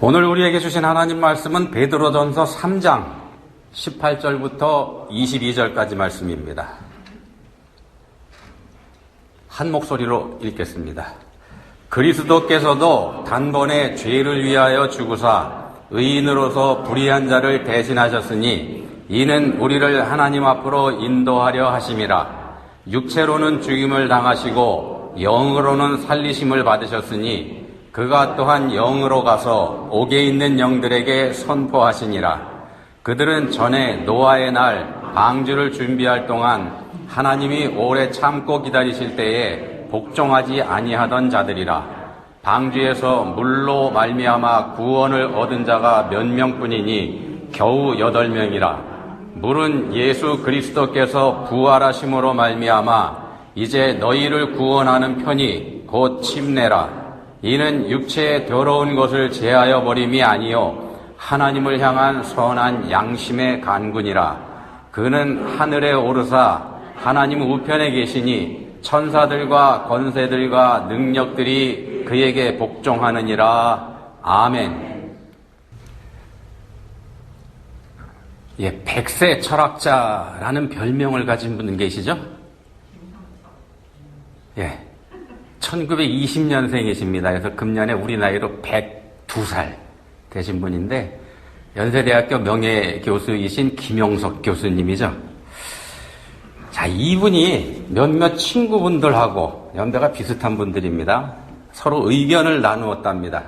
오늘 우리에게 주신 하나님 말씀은 베드로전서 3장 18절부터 22절까지 말씀입니다. 한 목소리로 읽겠습니다. 그리스도께서도 단번에 죄를 위하여 죽으사 의인으로서 불의한 자를 대신하셨으니 이는 우리를 하나님 앞으로 인도하려 하심이라. 육체로는 죽임을 당하시고 영으로는 살리심을 받으셨으니 그가 또한 영으로 가서 옥에 있는 영들에게 선포하시니라. 그들은 전에 노아의 날 방주를 준비할 동안 하나님이 오래 참고 기다리실 때에 복종하지 아니하던 자들이라. 방주에서 물로 말미암아 구원을 얻은 자가 몇 명뿐이니 겨우 8명이라. 물은 예수 그리스도께서 부활하심으로 말미암아 이제 너희를 구원하는 편이 곧 침례라. 이는 육체의 더러운 것을 제하여 버림이 아니요 하나님을 향한 선한 양심의 간군이라. 그는 하늘에 오르사 하나님 우편에 계시니 천사들과 권세들과 능력들이 그에게 복종하느니라. 아멘. 예, 백세 철학자라는 별명을 가진 분 계시죠? 예. 1920년생이십니다. 그래서 금년에 우리 나이로 102살 되신 분인데 연세대학교 명예교수이신 김용석 교수님이죠. 자, 이분이 몇몇 친구분들하고 연배가 비슷한 분들입니다. 서로 의견을 나누었답니다.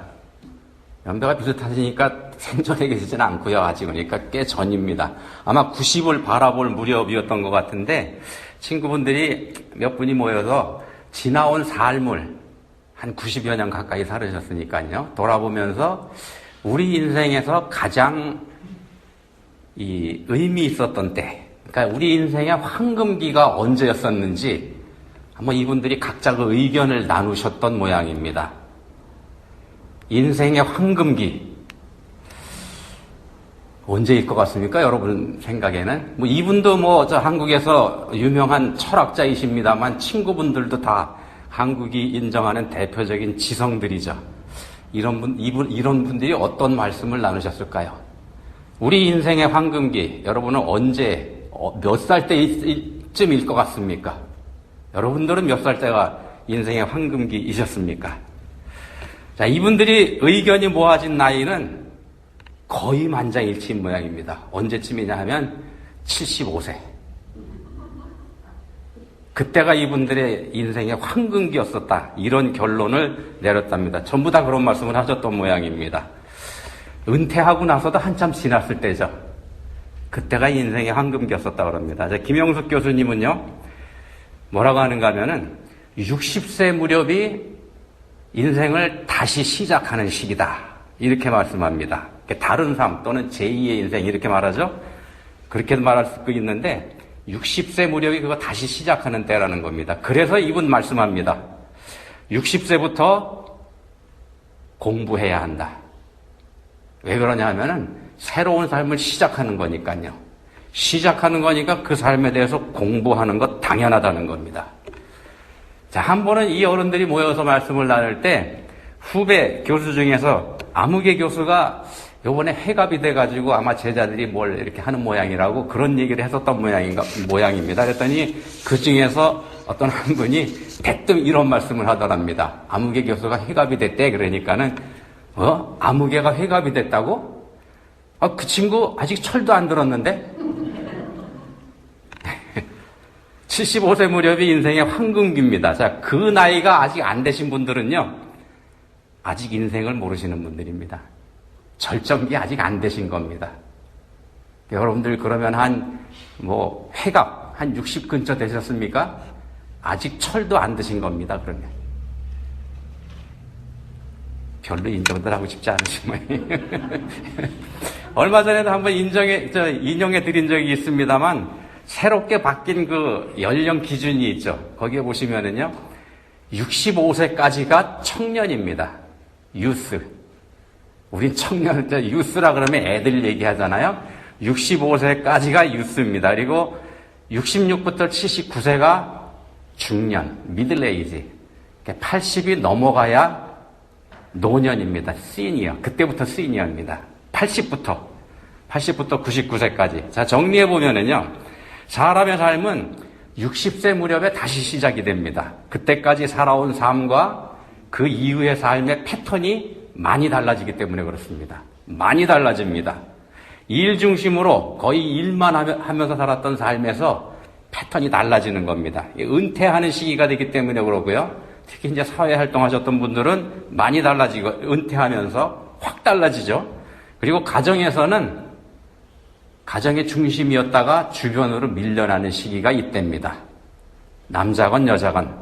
연배가 비슷하시니까 생전에 계시지는 않고요. 아직은. 그러니까 꽤 전입니다. 아마 90을 바라볼 무렵이었던 것 같은데 친구분들이 몇 분이 모여서 지나온 삶을 한 90여 년 가까이 살으셨으니까요. 돌아보면서 우리 인생에서 가장 의미 있었던 때, 그러니까 우리 인생의 황금기가 언제였었는지 한번 이분들이 각자 그 의견을 나누셨던 모양입니다. 인생의 황금기 언제일 것 같습니까? 여러분 생각에는? 이분도 저 한국에서 유명한 철학자이십니다만 친구분들도 다 한국이 인정하는 대표적인 지성들이죠. 이런 분들이 어떤 말씀을 나누셨을까요? 우리 인생의 황금기, 여러분은 언제, 몇 살 때쯤일 것 같습니까? 여러분들은 몇 살 때가 인생의 황금기이셨습니까? 자, 이분들이 의견이 모아진 나이는 거의 만장일치인 모양입니다. 언제쯤이냐 하면 75세. 그때가 이분들의 인생의 황금기였었다. 이런 결론을 내렸답니다. 전부 다 그런 말씀을 하셨던 모양입니다. 은퇴하고 나서도 한참 지났을 때죠. 그때가 인생의 황금기였었다 그럽니다. 김영숙 교수님은요, 뭐라고 하는가 하면은 60세 무렵이 인생을 다시 시작하는 시기다. 이렇게 말씀합니다. 다른 삶 또는 제2의 인생 이렇게 말하죠. 그렇게 말할 수도 있는데 60세 무렵이 그거 다시 시작하는 때라는 겁니다. 그래서 이분 말씀합니다. 60세부터 공부해야 한다. 왜 그러냐 하면은 새로운 삶을 시작하는 거니까요. 시작하는 거니까 그 삶에 대해서 공부하는 것 당연하다는 겁니다. 자, 한 번은 이 어른들이 모여서 말씀을 나눌 때 후배 교수 중에서 아무개 교수가 요번에 회갑이 돼가지고 아마 제자들이 뭘 이렇게 하는 모양이라고 그런 얘기를 했었던 모양입니다. 그랬더니 그 중에서 어떤 한 분이 대뜸 이런 말씀을 하더랍니다. 아무개 교수가 회갑이 됐대. 그러니까는, 아무개가 회갑이 됐다고? 그 친구 아직 철도 안 들었는데? 75세 무렵이 인생의 황금기입니다. 자, 그 나이가 아직 안 되신 분들은요, 아직 인생을 모르시는 분들입니다. 절정기 아직 안 되신 겁니다. 여러분들 그러면 회갑 한 60 근처 되셨습니까? 아직 철도 안 드신 겁니다. 그러면 별로 인정들 하고 싶지 않으신 모양이에요. 얼마 전에도 한번 인용해 드린 적이 있습니다만 새롭게 바뀐 그 연령 기준이 있죠. 거기에 보시면은요, 65세까지가 청년입니다. 유스. 우린 청년, 유스라 그러면 애들 얘기하잖아요. 65세까지가 유스입니다. 그리고 66부터 79세가 중년, 미들에이지. 80이 넘어가야 노년입니다. 시니어. 그때부터 시니어입니다. 80부터 99세까지. 자, 정리해보면은요, 사람의 삶은 60세 무렵에 다시 시작이 됩니다. 그때까지 살아온 삶과 그 이후의 삶의 패턴이 많이 달라지기 때문에 그렇습니다. 많이 달라집니다. 일 중심으로 거의 일만 하면서 살았던 삶에서 패턴이 달라지는 겁니다. 은퇴하는 시기가 되기 때문에 그러고요. 특히 이제 사회활동하셨던 분들은 많이 달라지고, 은퇴하면서 확 달라지죠. 그리고 가정에서는 가정의 중심이었다가 주변으로 밀려나는 시기가 이때입니다. 남자건 여자건.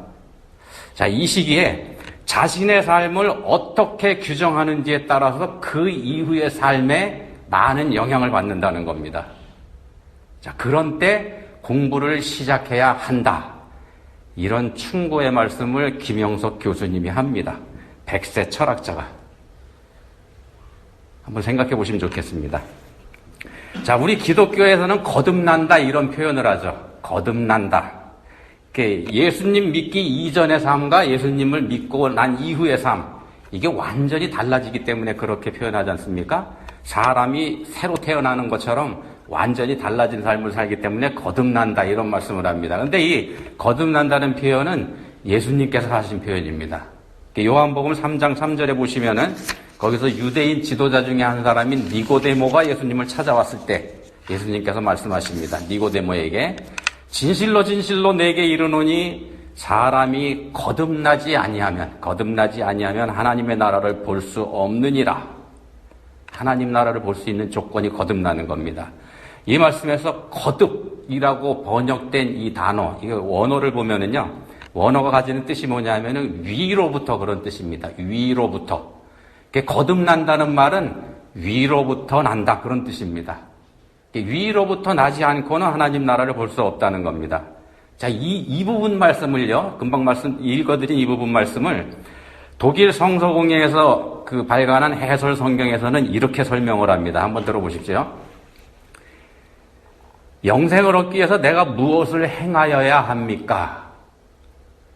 자, 이 시기에 자신의 삶을 어떻게 규정하는지에 따라서 그 이후의 삶에 많은 영향을 받는다는 겁니다. 자, 그런 때 공부를 시작해야 한다. 이런 충고의 말씀을 김영석 교수님이 합니다. 100세 철학자가. 한번 생각해 보시면 좋겠습니다. 자, 우리 기독교에서는 거듭난다 이런 표현을 하죠. 거듭난다. 예수님 믿기 이전의 삶과 예수님을 믿고 난 이후의 삶, 이게 완전히 달라지기 때문에 그렇게 표현하지 않습니까? 사람이 새로 태어나는 것처럼 완전히 달라진 삶을 살기 때문에 거듭난다 이런 말씀을 합니다. 그런데 이 거듭난다는 표현은 예수님께서 하신 표현입니다. 요한복음 3장 3절에 보시면은 거기서 유대인 지도자 중에 한 사람인 니고데모가 예수님을 찾아왔을 때 예수님께서 말씀하십니다. 니고데모에게 진실로 진실로 내게 이르노니 사람이 거듭나지 아니하면 하나님의 나라를 볼 수 없느니라. 하나님 나라를 볼 수 있는 조건이 거듭나는 겁니다. 이 말씀에서 거듭이라고 번역된 이 단어, 이거 원어를 보면은요, 원어가 가지는 뜻이 뭐냐면은 위로부터 그런 뜻입니다. 위로부터. 거듭난다는 말은 위로부터 난다 그런 뜻입니다. 위로부터 나지 않고는 하나님 나라를 볼 수 없다는 겁니다. 자, 이 부분 말씀을요, 금방 읽어드린 이 부분 말씀을 독일 성서공회에서 발간한 해설 성경에서는 이렇게 설명을 합니다. 한번 들어보십시오. 영생을 얻기 위해서 내가 무엇을 행하여야 합니까?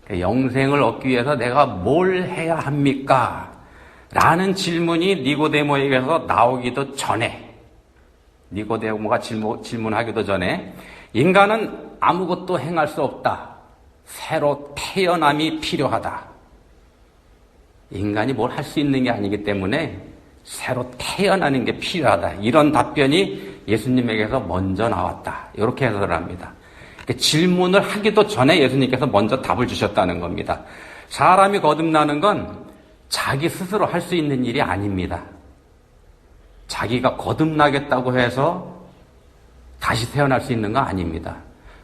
영생을 얻기 위해서 내가 뭘 해야 합니까? 라는 질문이 니고데모에게서 나오기도 전에, 니고데모가 질문하기도 전에 인간은 아무것도 행할 수 없다. 새로 태어남이 필요하다. 인간이 뭘 할 수 있는 게 아니기 때문에 새로 태어나는 게 필요하다. 이런 답변이 예수님에게서 먼저 나왔다. 이렇게 해석을 합니다. 질문을 하기도 전에 예수님께서 먼저 답을 주셨다는 겁니다. 사람이 거듭나는 건 자기 스스로 할 수 있는 일이 아닙니다. 자기가 거듭나겠다고 해서 다시 태어날 수 있는 거 아닙니다.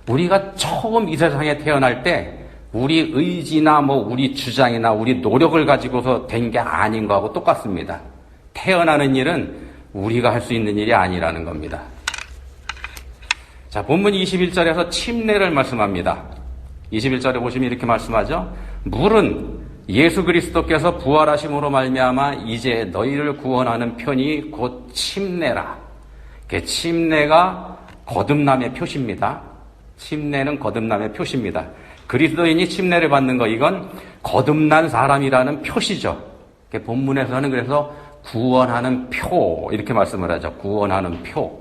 우리가 처음 이 세상에 태어날 때 우리 의지나 우리 주장이나 우리 노력을 가지고서 된 게 아닌 거하고 똑같습니다. 태어나는 일은 우리가 할 수 있는 일이 아니라는 겁니다. 자, 본문 21절에서 침례를 말씀합니다. 21절에 보시면 이렇게 말씀하죠. 물은 예수 그리스도께서 부활하심으로 말미암아 이제 너희를 구원하는 편이 곧 침례라. 침례가 거듭남의 표시입니다. 침례는 거듭남의 표시입니다. 그리스도인이 침례를 받는 거, 이건 거듭난 사람이라는 표시죠. 본문에서는 그래서 구원하는 표 이렇게 말씀을 하죠. 구원하는 표.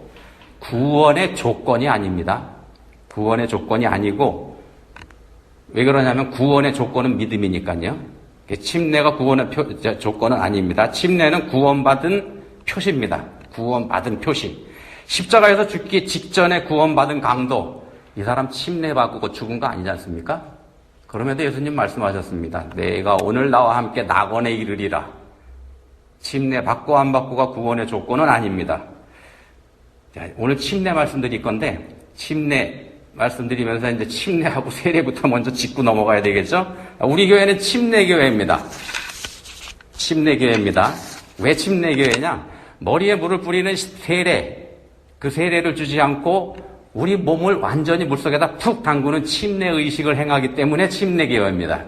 구원의 조건이 아닙니다. 구원의 조건이 아니고, 왜 그러냐면 구원의 조건은 믿음이니까요. 침례가 구원의 조건은 아닙니다. 침례는 구원받은 표시입니다. 구원받은 표시. 십자가에서 죽기 직전에 구원받은 강도, 이 사람 침례받고 죽은 거 아니지 않습니까? 그럼에도 예수님 말씀하셨습니다. 내가 오늘 나와 함께 낙원에 이르리라. 침례받고 안 받고가 구원의 조건은 아닙니다. 자, 오늘 침례 말씀드릴 건데, 침례 말씀드리면서 이제 침례하고 세례부터 먼저 짚고 넘어가야 되겠죠? 우리 교회는 침례교회입니다. 침례교회입니다. 왜 침례교회냐? 머리에 물을 뿌리는 세례, 그 세례를 주지 않고 우리 몸을 완전히 물속에다 푹 담그는 침례의식을 행하기 때문에 침례교회입니다.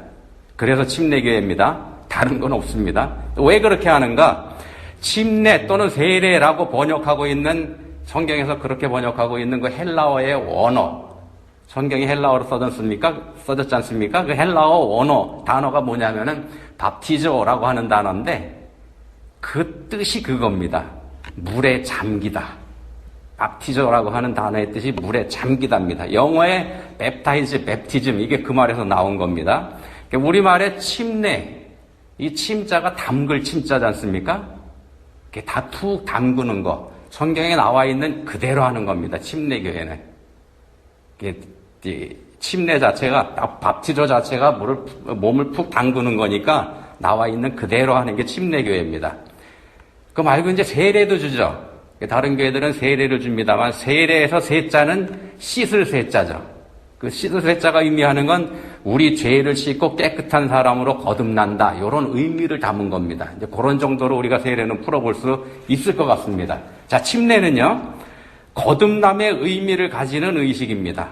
그래서 침례교회입니다. 다른 건 없습니다. 왜 그렇게 하는가? 침례 또는 세례라고 번역하고 있는, 성경에서 그렇게 번역하고 있는 그 헬라어의 원어, 성경이 헬라어로 써졌지 않습니까? 그 헬라어 원어 단어가 뭐냐면은 밥티저라고 하는 단어인데 그 뜻이 그겁니다. 물에 잠기다. 밥티저라고 하는 단어의 뜻이 물에 잠기다입니다. 영어의 뵙티즘 이게 그 말에서 나온 겁니다. 우리말의 침례, 이 침자가 담글 침자지 않습니까? 이렇게 다 푹 담그는 거. 성경에 나와 있는 그대로 하는 겁니다. 침례교회는. 침례 자체가, 밥티저 자체가 몸을 푹 담그는 거니까 나와 있는 그대로 하는 게 침례교회입니다. 그 말고 이제 세례도 주죠. 다른 교회들은 세례를 줍니다만 세례에서 세자는 씻을 세자죠. 그 씻을 세자가 의미하는 건 우리 죄를 씻고 깨끗한 사람으로 거듭난다. 이런 의미를 담은 겁니다. 이제 그런 정도로 우리가 세례는 풀어볼 수 있을 것 같습니다. 자, 침례는요, 거듭남의 의미를 가지는 의식입니다.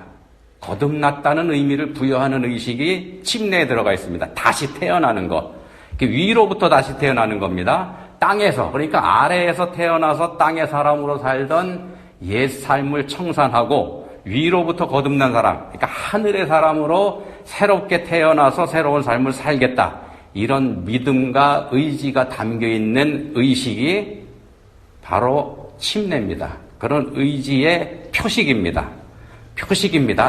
거듭났다는 의미를 부여하는 의식이 침례에 들어가 있습니다. 다시 태어나는 것. 위로부터 다시 태어나는 겁니다. 땅에서, 그러니까 아래에서 태어나서 땅의 사람으로 살던 옛 삶을 청산하고 위로부터 거듭난 사람, 그러니까 하늘의 사람으로 새롭게 태어나서 새로운 삶을 살겠다. 이런 믿음과 의지가 담겨있는 의식이 바로 침례입니다. 그런 의지의 표식입니다.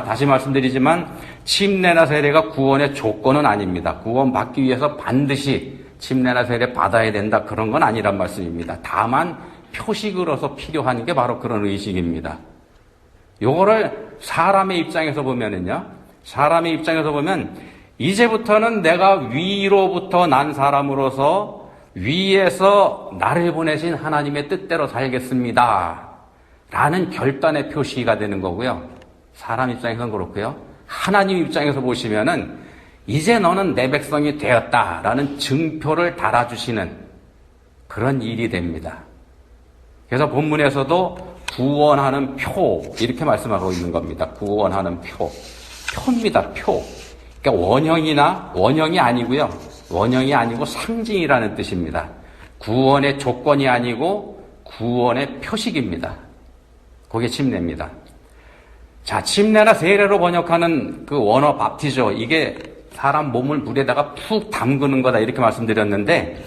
다시 말씀드리지만 침례나 세례가 구원의 조건은 아닙니다. 구원받기 위해서 반드시 침례나 세례 받아야 된다. 그런 건 아니란 말씀입니다. 다만 표식으로서 필요한 게 바로 그런 의식입니다. 요거를 사람의 입장에서 보면은요, 사람의 입장에서 보면 이제부터는 내가 위로부터 난 사람으로서 위에서 나를 보내신 하나님의 뜻대로 살겠습니다. 라는 결단의 표시가 되는 거고요. 사람 입장에서는 그렇고요. 하나님 입장에서 보시면은 이제 너는 내 백성이 되었다라는 증표를 달아주시는 그런 일이 됩니다. 그래서 본문에서도 구원하는 표 이렇게 말씀하고 있는 겁니다. 구원하는 표입니다. 표. 그러니까 원형이 아니고요. 원형이 아니고 상징이라는 뜻입니다. 구원의 조건이 아니고 구원의 표식입니다. 그게 침례입니다. 자, 침례나 세례로 번역하는 그 원어 밥티저, 이게 사람 몸을 물에다가 푹 담그는 거다 이렇게 말씀드렸는데,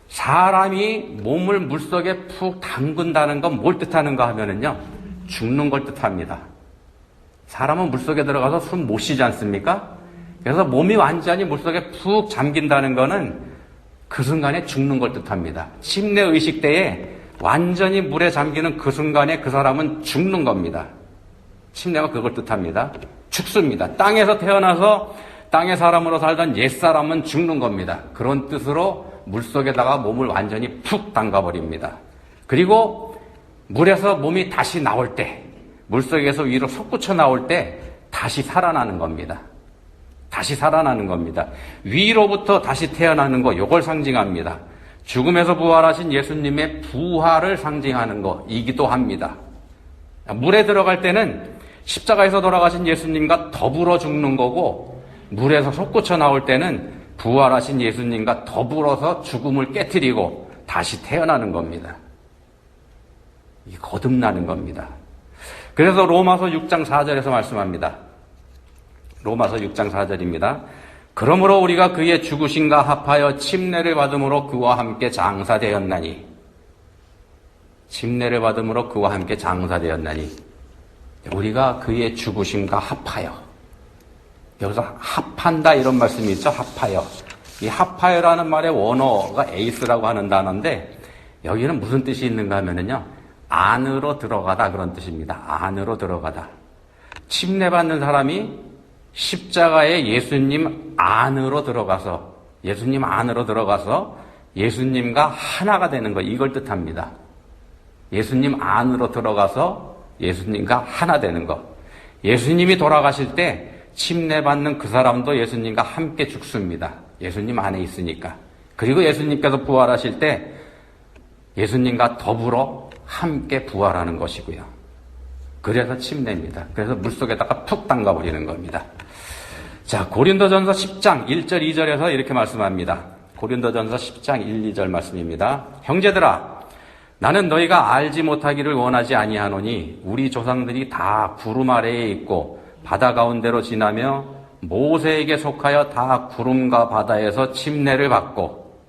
사람이 몸을 물속에 푹 담근다는 건 뭘 뜻하는가 하면은요, 죽는 걸 뜻합니다. 사람은 물속에 들어가서 숨 못 쉬지 않습니까? 그래서 몸이 완전히 물속에 푹 잠긴다는 거는 그 순간에 죽는 걸 뜻합니다. 침례 의식 때에 완전히 물에 잠기는 그 순간에 그 사람은 죽는 겁니다. 침례가 그걸 뜻합니다. 죽습니다. 땅에서 태어나서 땅의 사람으로 살던 옛사람은 죽는 겁니다. 그런 뜻으로 물속에다가 몸을 완전히 푹 담가버립니다. 그리고 물에서 몸이 다시 나올 때, 물속에서 위로 솟구쳐 나올 때 다시 살아나는 겁니다. 다시 살아나는 겁니다. 위로부터 다시 태어나는 거, 요걸 상징합니다. 죽음에서 부활하신 예수님의 부활을 상징하는 거이기도 합니다. 물에 들어갈 때는 십자가에서 돌아가신 예수님과 더불어 죽는 거고, 물에서 솟구쳐 나올 때는 부활하신 예수님과 더불어서 죽음을 깨트리고 다시 태어나는 겁니다. 이게 거듭나는 겁니다. 그래서 로마서 6장 4절에서 말씀합니다. 로마서 6장 4절입니다. 그러므로 우리가 그의 죽으심과 합하여 침례를 받음으로 그와 함께 장사되었나니. 침례를 받음으로 그와 함께 장사되었나니. 우리가 그의 죽으심과 합하여. 여기서 합한다 이런 말씀이 있죠. 합하여. 이 합하여라는 말의 원어가 에이스라고 하는 단어인데, 여기는 무슨 뜻이 있는가 하면은요, 안으로 들어가다 그런 뜻입니다. 안으로 들어가다. 침례받는 사람이 십자가에 예수님 안으로 들어가서 예수님과 하나가 되는 거, 이걸 뜻합니다. 예수님 안으로 들어가서 예수님과 하나 되는 거. 예수님이 돌아가실 때 침례받는 그 사람도 예수님과 함께 죽습니다. 예수님 안에 있으니까. 그리고 예수님께서 부활하실 때 예수님과 더불어 함께 부활하는 것이고요. 그래서 침례입니다. 그래서 물속에다가 푹 담가버리는 겁니다. 자, 고린도전서 10장 1절 2절에서 이렇게 말씀합니다. 고린도전서 10장 1, 2절 말씀입니다. 형제들아, 나는 너희가 알지 못하기를 원하지 아니하노니 우리 조상들이 다 구름 아래에 있고 바다 가운데로 지나며 모세에게 속하여 다 구름과 바다에서 침례를 받고,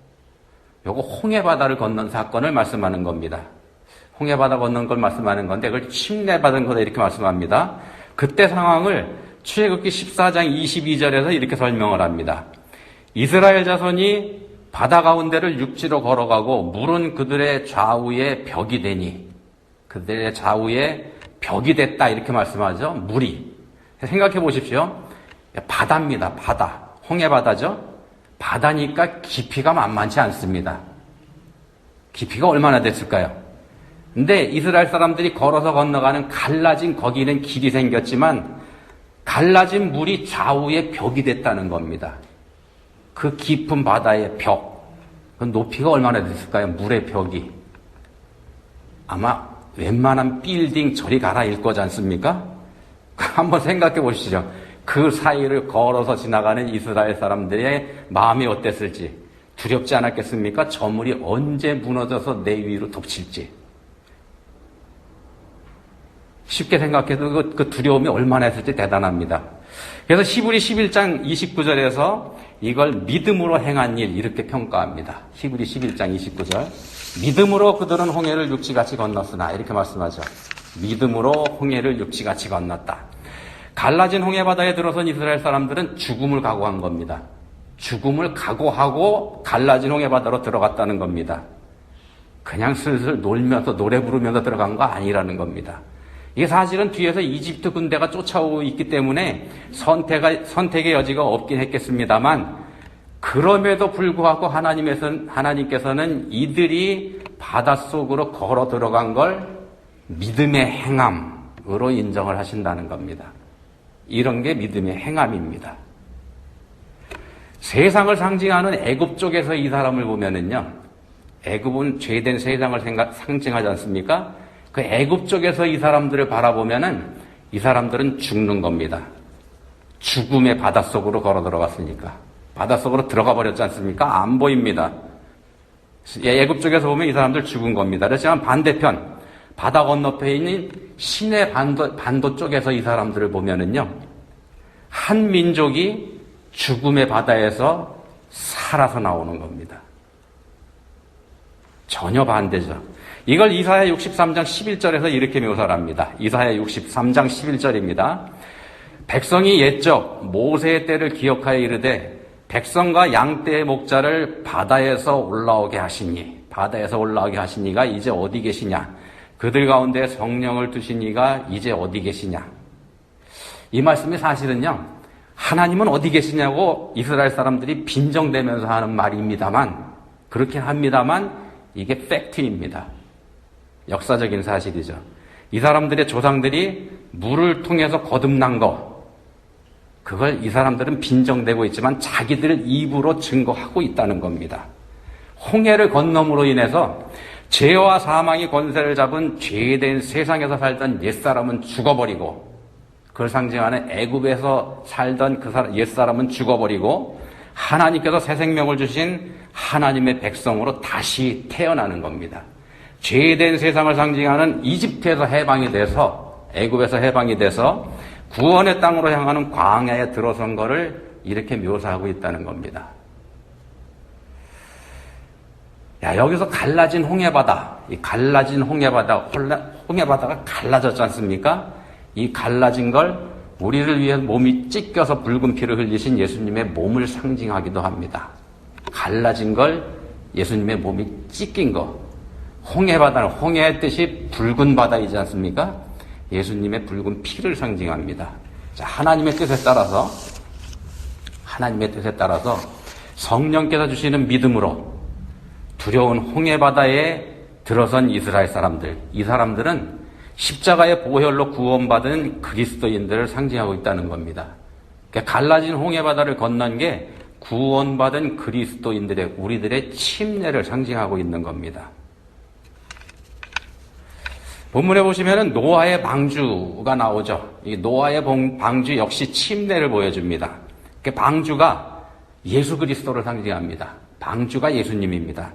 요거 홍해바다를 건넌 사건을 말씀하는 겁니다. 홍해바다 건넌 걸 말씀하는 건데 그걸 침례받은 거다 이렇게 말씀합니다. 그때 상황을 출애굽기 14장 22절에서 이렇게 설명을 합니다. 이스라엘 자손이 바다 가운데를 육지로 걸어가고 물은 그들의 좌우에 벽이 되니, 그들의 좌우에 벽이 됐다 이렇게 말씀하죠. 물이. 생각해 보십시오. 바다입니다. 바다. 홍해바다죠. 바다니까 깊이가 만만치 않습니다. 깊이가 얼마나 됐을까요? 근데 이스라엘 사람들이 걸어서 건너가는 갈라진 거기는 길이 생겼지만 갈라진 물이 좌우에 벽이 됐다는 겁니다. 그 깊은 바다의 벽. 그 높이가 얼마나 됐을까요? 물의 벽이. 아마 웬만한 빌딩 저리 가라일 거지 않습니까? 한번 생각해 보시죠. 그 사이를 걸어서 지나가는 이스라엘 사람들의 마음이 어땠을지. 두렵지 않았겠습니까? 저 물이 언제 무너져서 내 위로 덮칠지. 쉽게 생각해도 그 두려움이 얼마나 했을지 대단합니다. 그래서 히브리 11장 29절에서 이걸 믿음으로 행한 일 이렇게 평가합니다. 히브리 11장 29절. 믿음으로 그들은 홍해를 육지같이 건넜으나 이렇게 말씀하죠. 믿음으로 홍해를 육지같이 건넜다. 갈라진 홍해바다에 들어선 이스라엘 사람들은 죽음을 각오한 겁니다. 죽음을 각오하고 갈라진 홍해바다로 들어갔다는 겁니다. 그냥 슬슬 놀면서 노래 부르면서 들어간 거 아니라는 겁니다. 이게 사실은 뒤에서 이집트 군대가 쫓아오고 있기 때문에 선택의 여지가 없긴 했겠습니다만 그럼에도 불구하고 하나님께서는 이들이 바닷속으로 걸어 들어간 걸 믿음의 행함으로 인정을 하신다는 겁니다. 이런 게 믿음의 행함입니다. 세상을 상징하는 애굽 쪽에서 이 사람을 보면은요, 애굽은 죄된 세상을 상징하지 않습니까? 그 애굽 쪽에서 이 사람들을 바라보면은 이 사람들은 죽는 겁니다. 죽음의 바닷속으로 걸어 들어갔으니까. 바닷속으로 들어가 버렸지 않습니까? 안 보입니다. 애굽 쪽에서 보면 이 사람들 죽은 겁니다. 그렇지만 반대편 바다 건너편에 있는 시내 반도 쪽에서 이 사람들을 보면은요, 한 민족이 죽음의 바다에서 살아서 나오는 겁니다. 전혀 반대죠. 이걸 이사야 63장 11절에서 이렇게 묘사를 합니다. 이사야 63장 11절입니다. 백성이 옛적 모세의 때를 기억하여 이르되 백성과 양떼의 목자를 바다에서 올라오게 하시니가 이제 어디 계시냐? 그들 가운데 성령을 두신 이가 이제 어디 계시냐? 이 말씀이 사실은요, 하나님은 어디 계시냐고 이스라엘 사람들이 빈정대면서 하는 말입니다만, 그렇긴 합니다만 이게 팩트입니다. 역사적인 사실이죠. 이 사람들의 조상들이 물을 통해서 거듭난 거, 그걸 이 사람들은 빈정대고 있지만 자기들 입으로 증거하고 있다는 겁니다. 홍해를 건너므로 인해서 죄와 사망이 권세를 잡은 죄된 세상에서 살던 옛사람은 죽어버리고, 그걸 상징하는 애굽에서 살던 그 옛사람은 죽어버리고 하나님께서 새 생명을 주신 하나님의 백성으로 다시 태어나는 겁니다. 죄된 세상을 상징하는 이집트에서 해방이 돼서, 애굽에서 해방이 돼서 구원의 땅으로 향하는 광야에 들어선 것을 이렇게 묘사하고 있다는 겁니다. 여기서 갈라진 홍해바다, 이 갈라진 홍해바다가 갈라졌지 않습니까? 이 갈라진 걸 우리를 위해 몸이 찢겨서 붉은 피를 흘리신 예수님의 몸을 상징하기도 합니다. 갈라진 걸 예수님의 몸이 찢긴 거. 홍해바다는 홍해의 뜻이 붉은 바다이지 않습니까? 예수님의 붉은 피를 상징합니다. 자, 하나님의 뜻에 따라서 성령께서 주시는 믿음으로 두려운 홍해바다에 들어선 이스라엘 사람들, 이 사람들은 십자가의 보혈로 구원받은 그리스도인들을 상징하고 있다는 겁니다. 그러니까 갈라진 홍해바다를 건넌 게 구원받은 우리들의 침례를 상징하고 있는 겁니다. 본문에 보시면은 노아의 방주가 나오죠. 이 노아의 방주 역시 침례를 보여줍니다. 그 방주가 예수 그리스도를 상징합니다. 방주가 예수님입니다.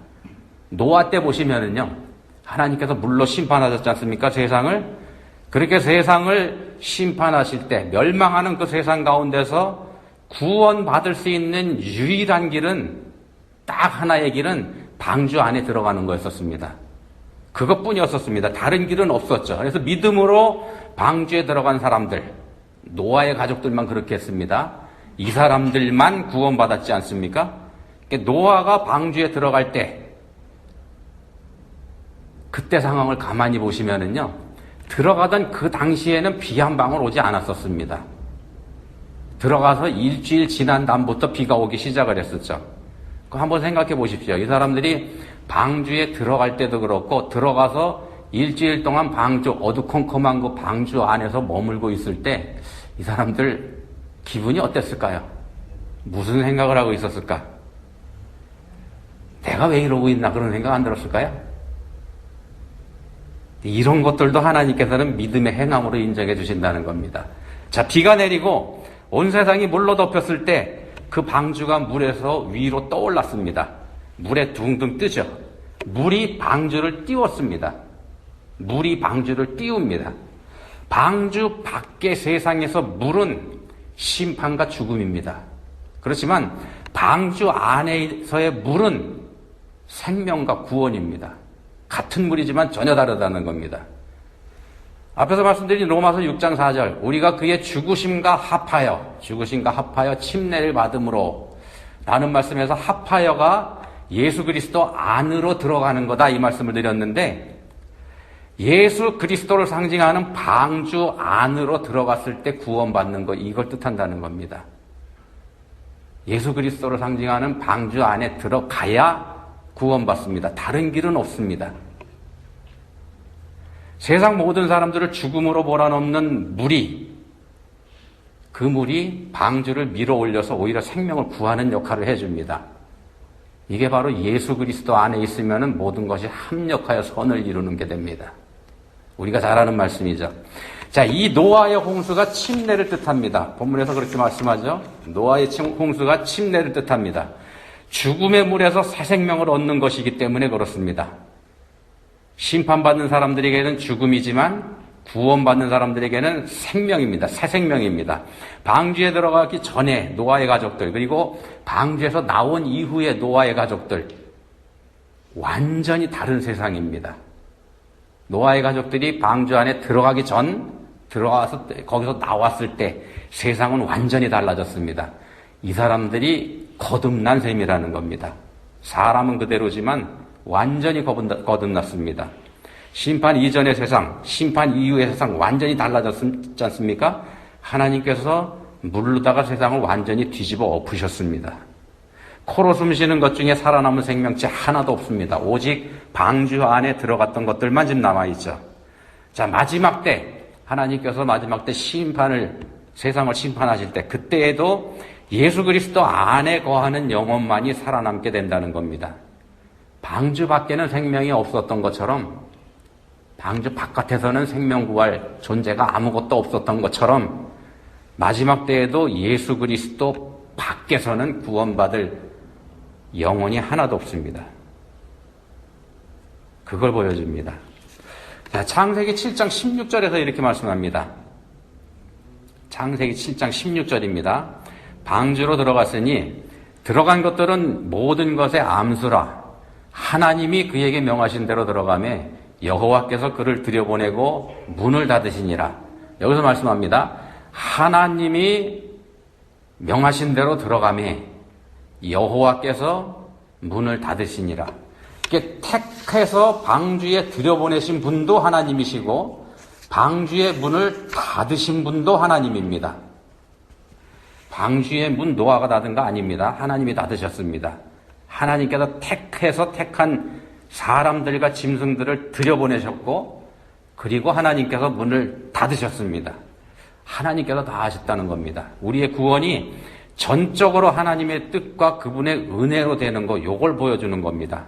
노아 때 보시면은요, 하나님께서 물로 심판하셨지 않습니까? 세상을. 그렇게 세상을 심판하실 때 멸망하는 그 세상 가운데서 구원받을 수 있는 유일한 길은 딱 하나의 길은 방주 안에 들어가는 거였었습니다. 그것뿐이었었습니다. 다른 길은 없었죠. 그래서 믿음으로 방주에 들어간 사람들, 노아의 가족들만 그렇게 했습니다. 이 사람들만 구원받았지 않습니까? 노아가 방주에 들어갈 때 그때 상황을 가만히 보시면은요, 들어가던 그 당시에는 비 한 방울 오지 않았었습니다. 들어가서 일주일 지난 다음부터 비가 오기 시작을 했었죠. 한번 생각해 보십시오. 이 사람들이 방주에 들어갈 때도 그렇고 들어가서 일주일 동안 방주, 어두컴컴한 그 방주 안에서 머물고 있을 때 이 사람들 기분이 어땠을까요? 무슨 생각을 하고 있었을까? 내가 왜 이러고 있나 그런 생각 안 들었을까요? 이런 것들도 하나님께서는 믿음의 행함으로 인정해 주신다는 겁니다. 자, 비가 내리고 온 세상이 물로 덮였을 때 그 방주가 물에서 위로 떠올랐습니다. 물에 둥둥 뜨죠. 물이 방주를 띄웠습니다. 물이 방주를 띄웁니다. 방주 밖의 세상에서 물은 심판과 죽음입니다. 그렇지만 방주 안에서의 물은 생명과 구원입니다. 같은 물이지만 전혀 다르다는 겁니다. 앞에서 말씀드린 로마서 6장 4절, 우리가 그의 죽으심과 합하여 침례를 받음으로 라는 말씀에서 합하여가 예수 그리스도 안으로 들어가는 거다 이 말씀을 드렸는데, 예수 그리스도를 상징하는 방주 안으로 들어갔을 때 구원받는 것, 이걸 뜻한다는 겁니다. 예수 그리스도를 상징하는 방주 안에 들어가야 구원받습니다. 다른 길은 없습니다. 세상 모든 사람들을 죽음으로 몰아넣는 물이, 그 물이 방주를 밀어 올려서 오히려 생명을 구하는 역할을 해줍니다. 이게 바로 예수 그리스도 안에 있으면 모든 것이 합력하여 선을 이루는 게 됩니다. 우리가 잘 아는 말씀이죠. 자, 이 노아의 홍수가 침례를 뜻합니다. 본문에서 그렇게 말씀하죠. 노아의 홍수가 침례를 뜻합니다. 죽음의 물에서 새 생명을 얻는 것이기 때문에 그렇습니다. 심판받는 사람들에게는 죽음이지만 구원받는 사람들에게는 생명입니다. 새 생명입니다. 방주에 들어가기 전에 노아의 가족들, 그리고 방주에서 나온 이후에 노아의 가족들, 완전히 다른 세상입니다. 노아의 가족들이 방주 안에 들어가기 전, 들어가서 거기서 나왔을 때 세상은 완전히 달라졌습니다. 이 사람들이 거듭난 셈이라는 겁니다. 사람은 그대로지만 완전히 거듭났습니다. 심판 이전의 세상, 심판 이후의 세상 완전히 달라졌지 않습니까? 하나님께서 물로다가 세상을 완전히 뒤집어 엎으셨습니다. 코로 숨쉬는 것 중에 살아남은 생명체 하나도 없습니다. 오직 방주 안에 들어갔던 것들만 지금 남아있죠. 자, 마지막 때, 하나님께서 마지막 때 세상을 심판하실 때, 그때에도 예수 그리스도 안에 거하는 영혼만이 살아남게 된다는 겁니다. 방주 밖에는 생명이 없었던 것처럼, 방주 바깥에서는 생명 구할 존재가 아무것도 없었던 것처럼, 마지막 때에도 예수 그리스도 밖에서는 구원받을 영혼이 하나도 없습니다. 그걸 보여줍니다. 자, 창세기 7장 16절에서 이렇게 말씀합니다. 창세기 7장 16절입니다. 방주로 들어갔으니 들어간 것들은 모든 것의 암수라. 하나님이 그에게 명하신 대로 들어가매 여호와께서 그를 들여보내고 문을 닫으시니라. 여기서 말씀합니다. 하나님이 명하신 대로 들어가매 여호와께서 문을 닫으시니라. 이게 택해서 방주에 들여보내신 분도 하나님이시고 방주의 문을 닫으신 분도 하나님입니다. 방주의 문 노아가 닫은 거 아닙니다. 하나님이 닫으셨습니다. 하나님께서 택해서 택한 사람들과 짐승들을 들여보내셨고, 그리고 하나님께서 문을 닫으셨습니다. 하나님께서 다 하셨다는 겁니다. 우리의 구원이 전적으로 하나님의 뜻과 그분의 은혜로 되는 거, 요걸 보여주는 겁니다.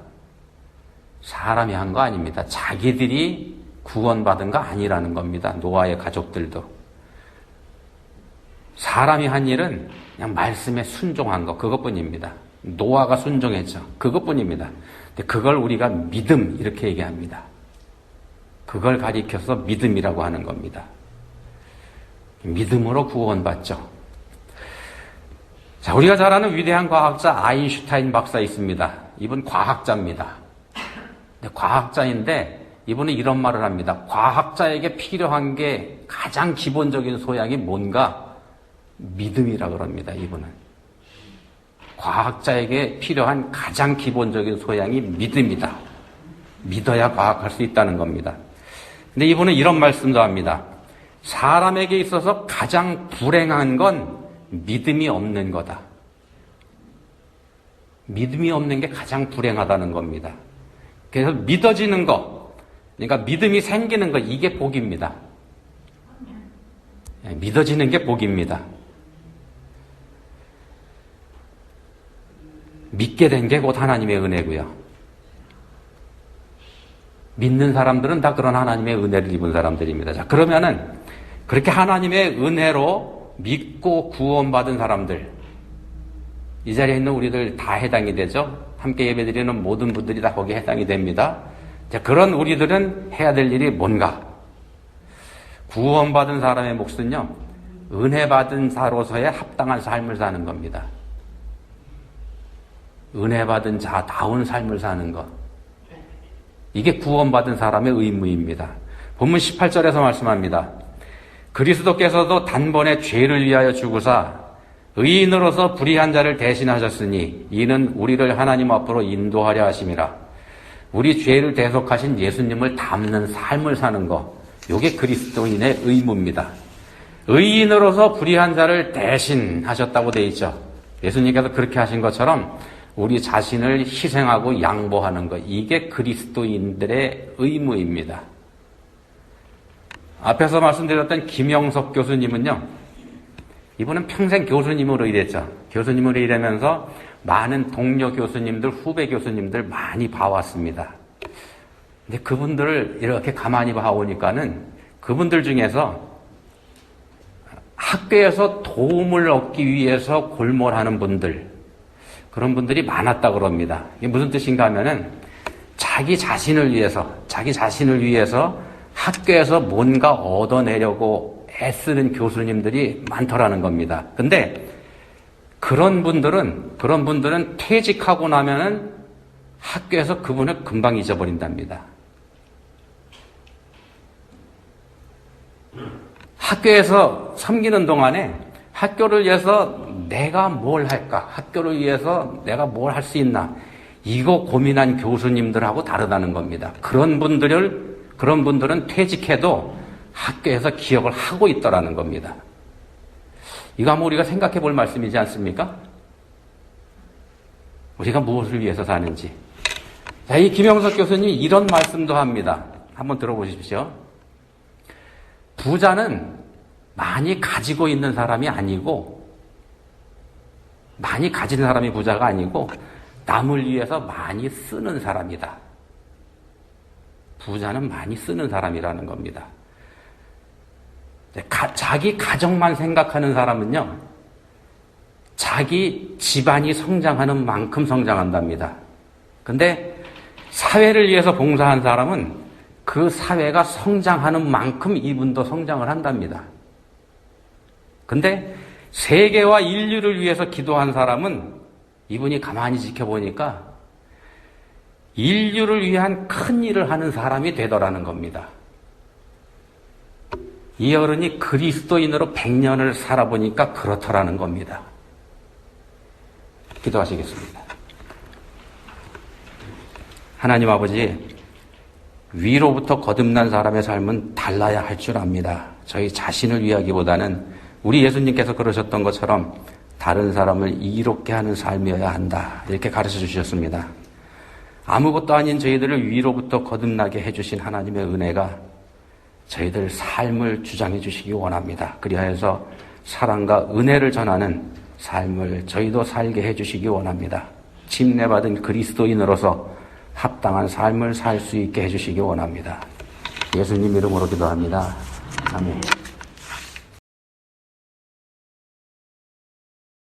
사람이 한 거 아닙니다. 자기들이 구원받은 거 아니라는 겁니다. 노아의 가족들도. 사람이 한 일은 그냥 말씀에 순종한 거, 그것뿐입니다. 노아가 순종했죠. 그것뿐입니다. 근데 그걸 우리가 믿음, 이렇게 얘기합니다. 그걸 가리켜서 믿음이라고 하는 겁니다. 믿음으로 구원받죠. 자, 우리가 잘 아는 위대한 과학자 아인슈타인 박사 있습니다. 이분 과학자입니다. 과학자인데 이분은 이런 말을 합니다. 과학자에게 필요한 게 가장 기본적인 소양이 뭔가? 믿음이라 그럽니다. 이분은. 과학자에게 필요한 가장 기본적인 소양이 믿음이다. 믿어야 과학할 수 있다는 겁니다. 근데 이분은 이런 말씀도 합니다. 사람에게 있어서 가장 불행한 건 믿음이 없는 거다. 믿음이 없는 게 가장 불행하다는 겁니다. 그래서 믿어지는 거, 그러니까 믿음이 생기는 거, 이게 복입니다. 믿어지는 게 복입니다. 믿게 된 게 곧 하나님의 은혜고요. 믿는 사람들은 다 그런 하나님의 은혜를 입은 사람들입니다. 자, 그러면은 그렇게 하나님의 은혜로 믿고 구원받은 사람들, 이 자리에 있는 우리들 다 해당이 되죠. 함께 예배드리는 모든 분들이 다 거기에 해당이 됩니다. 자, 그런 우리들은 해야 될 일이 뭔가? 구원받은 사람의 몫은요, 은혜 받은 자로서의 합당한 삶을 사는 겁니다. 은혜 받은 자다운 삶을 사는 것. 이게 구원받은 사람의 의무입니다. 본문 18절에서 말씀합니다. 그리스도께서도 단번에 죄를 위하여 죽으사 의인으로서 불의한 자를 대신하셨으니 이는 우리를 하나님 앞으로 인도하려 하심이라. 우리 죄를 대속하신 예수님을 닮는 삶을 사는 것. 이게 그리스도인의 의무입니다. 의인으로서 불의한 자를 대신하셨다고 되어 있죠. 예수님께서 그렇게 하신 것처럼 우리 자신을 희생하고 양보하는 것, 이게 그리스도인들의 의무입니다. 앞에서 말씀드렸던 김영석 교수님은요, 이분은 평생 교수님으로 일했죠. 교수님으로 일하면서 많은 동료 교수님들, 후배 교수님들 많이 봐왔습니다. 근데 그분들을 이렇게 가만히 봐오니까는 그분들 중에서 학교에서 도움을 얻기 위해서 골몰하는 분들, 그런 분들이 많았다 그럽니다. 이게 무슨 뜻인가 하면은 자기 자신을 위해서 학교에서 뭔가 얻어내려고 애쓰는 교수님들이 많더라는 겁니다. 근데 그런 분들은 퇴직하고 나면은 학교에서 그분을 금방 잊어버린답니다. 학교에서 섬기는 동안에 학교를 위해서 내가 뭘 할까? 학교를 위해서 내가 뭘 할 수 있나? 이거 고민한 교수님들하고 다르다는 겁니다. 그런 분들은 퇴직해도 학교에서 기억을 하고 있더라는 겁니다. 이거 한번 우리가 생각해 볼 말씀이지 않습니까? 우리가 무엇을 위해서 사는지. 자, 이 김영석 교수님이 이런 말씀도 합니다. 한번 들어보십시오. 부자는 많이 가지고 있는 사람이 아니고, 많이 가진 사람이 부자가 아니고 남을 위해서 많이 쓰는 사람이다. 부자는 많이 쓰는 사람이라는 겁니다. 자기 가정만 생각하는 사람은요, 자기 집안이 성장하는 만큼 성장한답니다. 근데 사회를 위해서 봉사한 사람은 그 사회가 성장하는 만큼 이분도 성장을 한답니다. 근데 세계와 인류를 위해서 기도한 사람은 이분이 가만히 지켜보니까 인류를 위한 큰 일을 하는 사람이 되더라는 겁니다. 이 어른이 그리스도인으로 100년을 살아보니까 그렇더라는 겁니다. 기도하시겠습니다. 하나님 아버지, 위로부터 거듭난 사람의 삶은 달라야 할 줄 압니다. 저희 자신을 위하기보다는 우리 예수님께서 그러셨던 것처럼 다른 사람을 이롭게 하는 삶이어야 한다. 이렇게 가르쳐 주셨습니다. 아무것도 아닌 저희들을 위로부터 거듭나게 해주신 하나님의 은혜가 저희들 삶을 주장해 주시기 원합니다. 그리하여서 사랑과 은혜를 전하는 삶을 저희도 살게 해주시기 원합니다. 침례받은 그리스도인으로서 합당한 삶을 살 수 있게 해주시기 원합니다. 예수님 이름으로 기도합니다. 아멘.